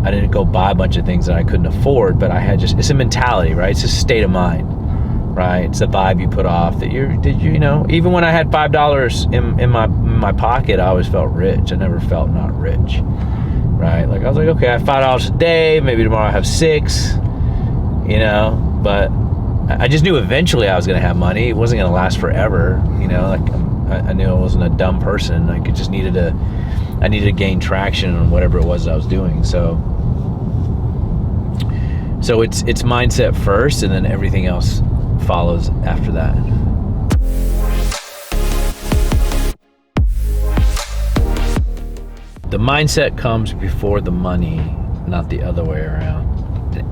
I didn't go buy a bunch of things that I couldn't afford, but I had it's a mentality, right? It's just a state of mind, right? It's the vibe you put off that even when I had $5 in my pocket, I always felt rich. I never felt not rich, right? Like I was like, okay, I have $5 a day, maybe tomorrow I have $6, but I just knew eventually I was going to have money. It wasn't going to last forever, like I knew I wasn't a dumb person. I needed to gain traction on whatever it was that I was doing. So it's mindset first, and then everything else follows after that. The mindset comes before the money, not the other way around.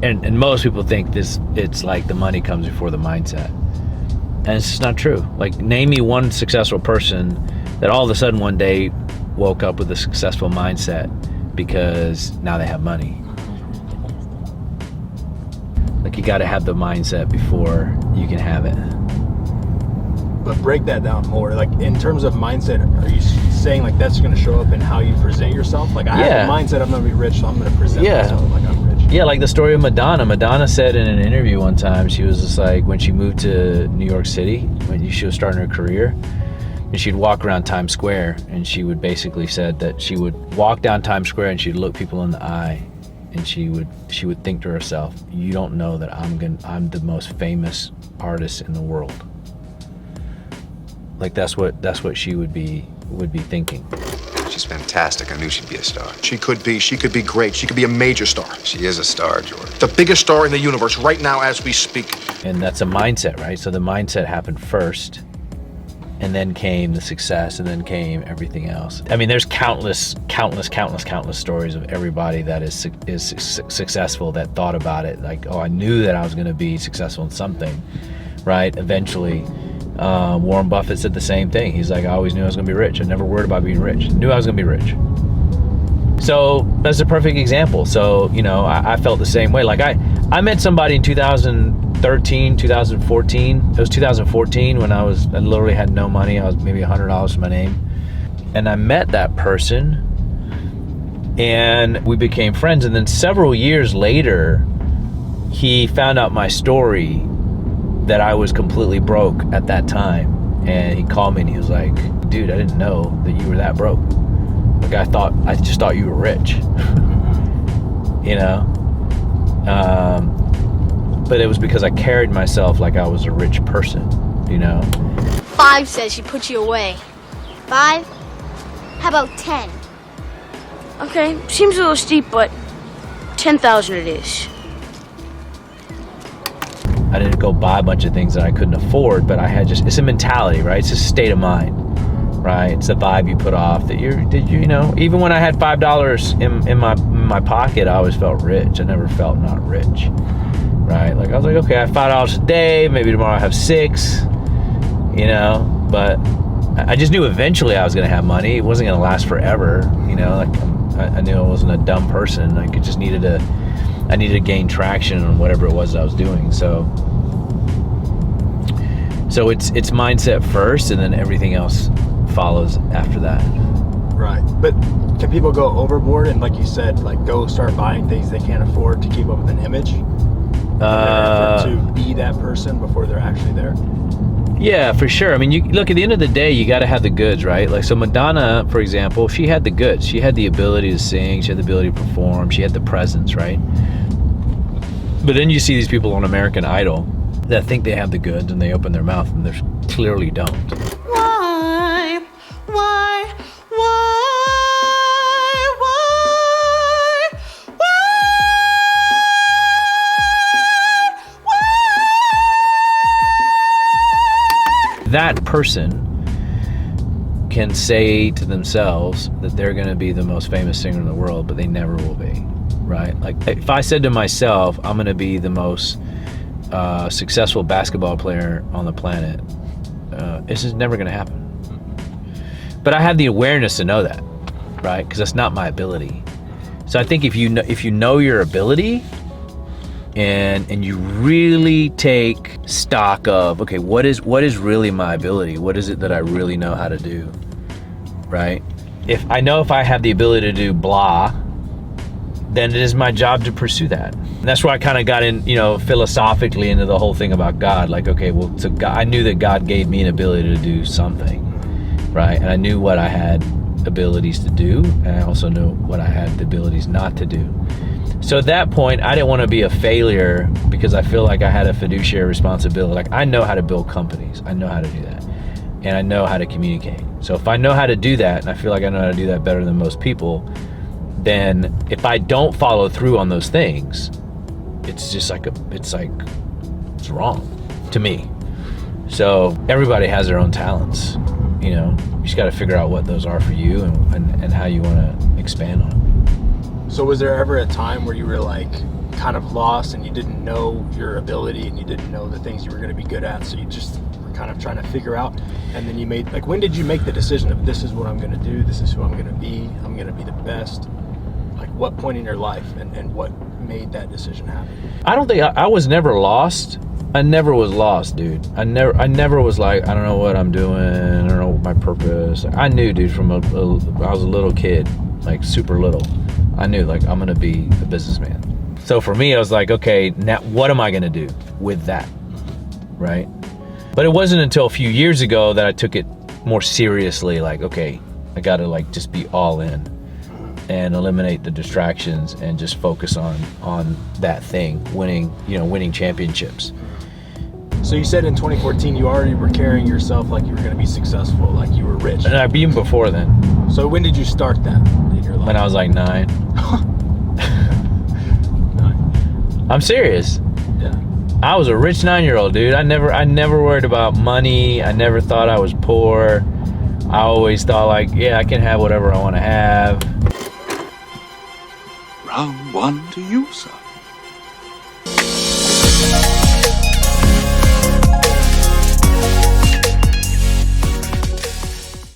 And most people think it's like the money comes before the mindset. And it's just not true. Like, name me one successful person that all of a sudden one day woke up with a successful mindset because now they have money. Like, you got to have the mindset before you can have it. But break that down more. Like, in terms of mindset, are you saying like that's going to show up in how you present yourself? Like, I have a mindset, I'm going to be rich, so I'm going to present myself like I'm rich. Yeah, like the story of Madonna. Madonna said in an interview one time, she was just like, when she moved to New York City, when she was starting her career, and she'd walk around Times Square, and she would basically said that she would walk down Times Square and she'd look people in the eye, and she would think to herself, you don't know that I'm the most famous artist in the world. Like that's what she would be thinking. She's fantastic. I knew she'd be a star. She could be great. She could be a major star. She is a star, George. The biggest star in the universe right now as we speak. And that's a mindset, right? So the mindset happened first, and then came the success, and then came everything else. I mean, there's countless stories of everybody that is successful that thought about it. Like, oh, I knew that I was going to be successful in something, right? Eventually. Warren Buffett said the same thing. He's like, I always knew I was going to be rich. I never worried about being rich. I knew I was going to be rich. So that's a perfect example. So, I felt the same way. Like I met somebody in 2013, 2014. It was 2014 when I literally had no money. I was maybe $100 to my name. And I met that person and we became friends. And then several years later, he found out my story, that I was completely broke at that time, and he called me and he was like, dude, I didn't know that you were that broke. Like, I just thought you were rich. But it was because I carried myself like I was a rich person. 5 says she put you away. 5? How about 10? Okay, seems a little steep, but 10,000 it is. I didn't go buy a bunch of things that I couldn't afford, but I had it's a mentality, right? It's just a state of mind, right? It's the vibe you put off that even when I had $5 in my pocket, I always felt rich. I never felt not rich, right? Like I was like, okay, I have $5 a day, maybe tomorrow I have $6, but I just knew eventually I was going to have money. It wasn't going to last forever, like I knew I wasn't a dumb person. I needed to gain traction on whatever it was that I was doing. So it's mindset first, and then everything else follows after that. Right. But can people go overboard and, like you said, like go start buying things they can't afford to keep up with an image? To be that person before they're actually there? Yeah, for sure. I mean, you look, at the end of the day, you got to have the goods, right? Like, so Madonna, for example, she had the goods. She had the ability to sing. She had the ability to perform. She had the presence, right? But then you see these people on American Idol that think they have the goods, and they open their mouth and they clearly don't. Why? That person can say to themselves that they're going to be the most famous singer in the world, but they never will be, right? Like, if I said to myself, I'm going to be the most successful basketball player on the planet, this is never going to happen. But I have the awareness to know that, right? Because that's not my ability. So I think if you know your ability, and you really take stock of, okay, what is really my ability? What is it that I really know how to do, right? If I have the ability to do blah, then it is my job to pursue that. And that's where I kind of got in, you know, philosophically into the whole thing about God. Like, okay, well, so God, I knew that God gave me an ability to do something, right? And I knew what I had abilities to do, and I also knew what I had the abilities not to do. So at that point, I didn't want to be a failure because I feel like I had a fiduciary responsibility. Like, I know how to build companies. I know how to do that. And I know how to communicate. So if I know how to do that, and I feel like I know how to do that better than most people, then if I don't follow through on those things, it's just like it's wrong to me. So everybody has their own talents, you know. You just got to figure out what those are for you and how you want to expand on them. So was there ever a time where you were like kind of lost and you didn't know your ability and you didn't know the things you were going to be good at, so you just were kind of trying to figure out, and then you made, like, when did you make the decision of this is what I'm going to do, this is who I'm going to be the best? Like, what point in your life and what made that decision happen? I don't think I was never lost. I never was lost, dude. I never was like, I don't know what I'm doing. I don't know what my purpose. I knew, dude, from I was a little kid, like super little. I knew, like, I'm gonna be a businessman. So for me, I was like, okay, now what am I gonna do with that, right? But it wasn't until a few years ago that I took it more seriously. Like, okay, I gotta like just be all in and eliminate the distractions and just focus on that thing, winning championships. So you said in 2014 you already were carrying yourself like you were going to be successful, like you were rich. And I've been before then. So when did you start that in your life? When I was like 9. 9. I'm serious. Yeah. I was a rich 9-year-old, dude. I never worried about money. I never thought I was poor. I always thought, like, yeah, I can have whatever I want to have. Round 1 to you, sir.